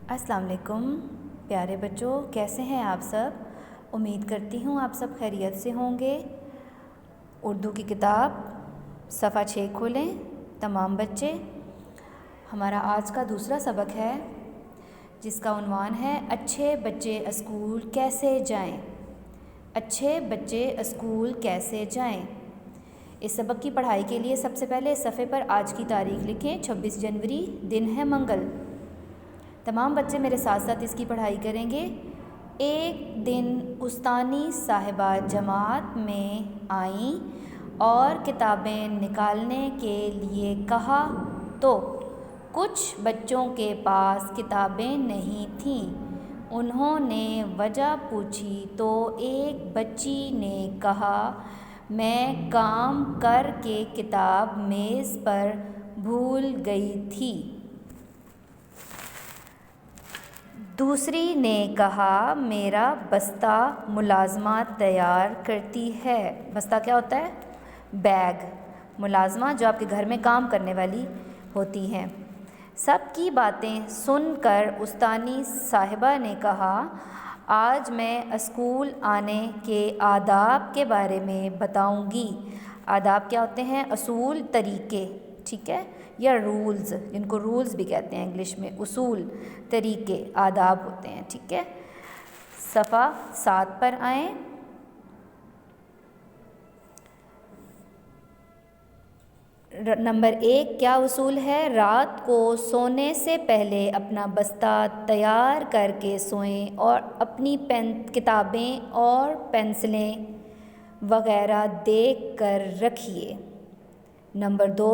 السلام علیکم پیارے بچوں، کیسے ہیں آپ سب؟ امید کرتی ہوں آپ سب خیریت سے ہوں گے۔ اردو کی کتاب صفحہ 6 کھولیں تمام بچے۔ ہمارا آج کا دوسرا سبق ہے جس کا عنوان ہے اچھے بچے اسکول کیسے جائیں۔ اچھے بچے اسکول کیسے جائیں۔ اس سبق کی پڑھائی کے لیے سب سے پہلے صفحے پر آج کی تاریخ لکھیں۔ 26 جنوری، دن ہے منگل۔ تمام بچے میرے ساتھ ساتھ اس کی پڑھائی کریں گے۔ ایک دن استانی صاحبہ جماعت میں آئیں اور کتابیں نکالنے کے لیے کہا تو کچھ بچوں کے پاس کتابیں نہیں تھیں۔ انہوں نے وجہ پوچھی تو ایک بچی نے کہا، میں کام کر کے کتاب میز پر بھول گئی تھی۔ دوسری نے کہا، میرا بستہ ملازمہ تیار کرتی ہے۔ بستہ کیا ہوتا ہے؟ بیگ۔ ملازمہ جو آپ کے گھر میں کام کرنے والی ہوتی ہیں۔ سب کی باتیں سن کر استانی صاحبہ نے کہا، آج میں اسکول آنے کے آداب کے بارے میں بتاؤں گی۔ آداب کیا ہوتے ہیں؟ اصول، طریقے، ٹھیک ہے، یا رولز، جن کو رولز بھی کہتے ہیں انگلش میں۔ اصول، طریقے، آداب ہوتے ہیں، ٹھیک ہے۔ صفحہ 7 پر آئیں۔ نمبر 1 کیا اصول ہے؟ رات کو سونے سے پہلے اپنا بستہ تیار کر کے سوئیں اور اپنی کتابیں اور پینسلیں وغیرہ دیکھ کر رکھیے۔ نمبر 2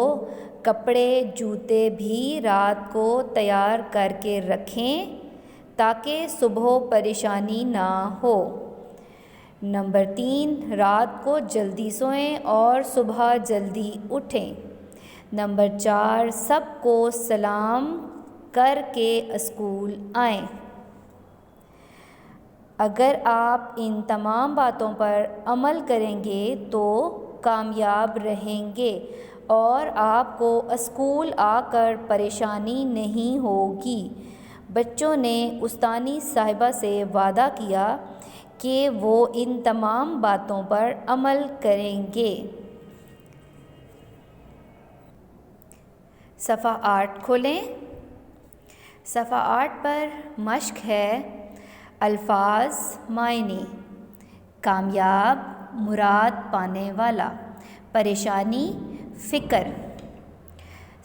کپڑے جوتے بھی رات کو تیار کر کے رکھیں تاکہ صبح پریشانی نہ ہو۔ نمبر 3 رات کو جلدی سوئیں اور صبح جلدی اٹھیں۔ نمبر 4 سب کو سلام کر کے اسکول آئیں۔ اگر آپ ان تمام باتوں پر عمل کریں گے تو کامیاب رہیں گے اور آپ کو اسکول آ کر پریشانی نہیں ہوگی۔ بچوں نے استانی صاحبہ سے وعدہ کیا کہ وہ ان تمام باتوں پر عمل کریں گے۔ صفحہ 8 کھولیں۔ صفحہ 8 پر مشق ہے الفاظ معنی۔ کامیاب، مراد پانے والا، پریشانی، فکر۔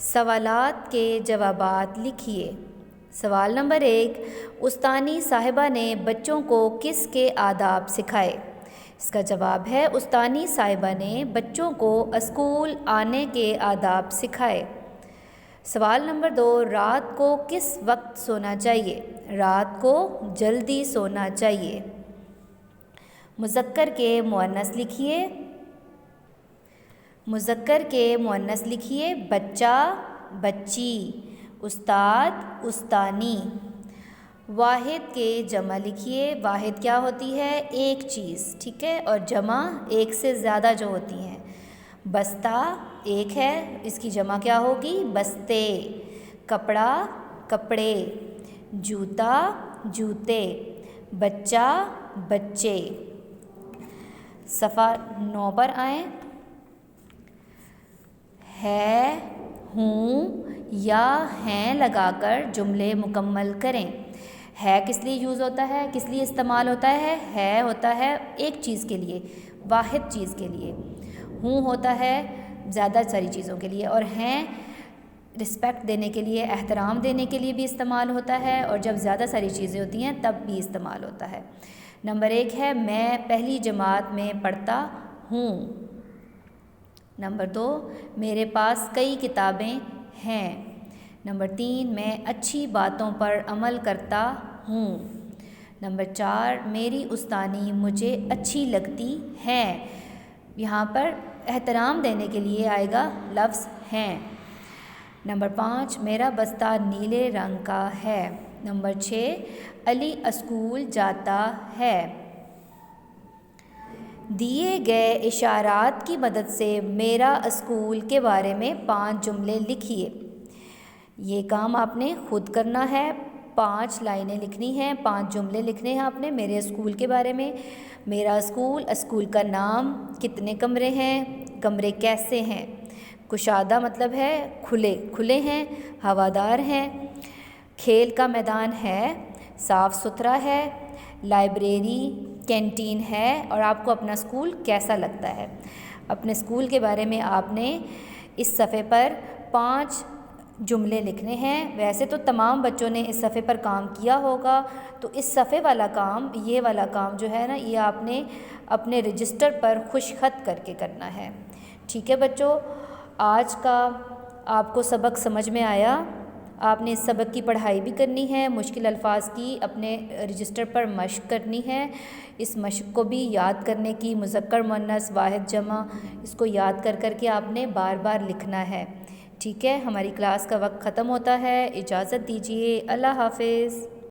سوالات کے جوابات لکھیے۔ سوال نمبر 1 استانی صاحبہ نے بچوں کو کس کے آداب سکھائے؟ اس کا جواب ہے استانی صاحبہ نے بچوں کو اسکول آنے کے آداب سکھائے۔ سوال نمبر 2 رات کو کس وقت سونا چاہیے؟ رات کو جلدی سونا چاہیے۔ مذکر کے مؤنث لکھیے۔ مذکر کے مؤنث لکھیے۔ بچہ، بچی، استاد، استانی۔ واحد کے جمع لکھیے۔ واحد کیا ہوتی ہے؟ ایک چیز، ٹھیک ہے، اور جمع ایک سے زیادہ جو ہوتی ہیں۔ بستہ ایک ہے، اس کی جمع کیا ہوگی؟ بستے۔ کپڑا، کپڑے۔ جوتا، جوتے۔ بچہ، بچے۔ صفحہ 9 پر آئیں۔ ہے، ہوں یا ہیں لگا کر جملے مکمل کریں۔ ہے کس لیے یوز ہوتا ہے؟ کس لیے استعمال ہوتا ہے؟ ہے ہوتا ہے ایک چیز کے لیے، واحد چیز کے لیے۔ ہوں ہوتا ہے زیادہ ساری چیزوں کے لیے، اور ہیں رسپیکٹ دینے کے لیے، احترام دینے کے لیے بھی استعمال ہوتا ہے، اور جب زیادہ ساری چیزیں ہوتی ہیں تب بھی استعمال ہوتا ہے۔ نمبر 1 ہے میں پہلی جماعت میں پڑھتا ہوں۔ نمبر 2 میرے پاس کئی کتابیں ہیں۔ نمبر 3 میں اچھی باتوں پر عمل کرتا ہوں۔ نمبر 4 میری استانی مجھے اچھی لگتی ہے۔ یہاں پر احترام دینے کے لیے آئے گا لفظ ہیں۔ نمبر 5 میرا بستہ نیلے رنگ کا ہے۔ نمبر 6 علی اسکول جاتا ہے۔ دیے گئے اشارات کی مدد سے میرا اسکول کے بارے میں 5 جملے لکھیے۔ یہ کام آپ نے خود کرنا ہے۔ 5 لائنیں لکھنی ہیں، 5 جملے لکھنے ہیں آپ نے میرے اسکول کے بارے میں۔ میرا اسکول، اسکول کا نام، کتنے کمرے ہیں، کمرے کیسے ہیں۔ کشادہ مطلب ہے کھلے، کھلے ہیں، ہوادار ہیں۔ کھیل کا میدان ہے، صاف ستھرا ہے۔ لائبریری، کینٹین ہے۔ اور آپ کو اپنا اسکول کیسا لگتا ہے۔ اپنے اسکول کے بارے میں آپ نے اس صفحے پر 5 جملے لکھنے ہیں۔ ویسے تو تمام بچوں نے اس صفحے پر کام کیا ہوگا، تو اس صفحے والا کام، یہ والا کام جو ہے نا، یہ آپ نے اپنے رجسٹر پر خوش خط کر کے کرنا ہے۔ ٹھیک ہے بچوں، آج کا آپ کو سبق سمجھ میں آیا۔ آپ نے اس سبق کی پڑھائی بھی کرنی ہے، مشکل الفاظ کی اپنے رجسٹر پر مشق کرنی ہے۔ اس مشق کو بھی یاد کرنے کی، مذکر مؤنث واحد جمع، اس کو یاد کر کر کے آپ نے بار بار لکھنا ہے۔ ٹھیک ہے، ہماری کلاس کا وقت ختم ہوتا ہے، اجازت دیجیے، اللہ حافظ۔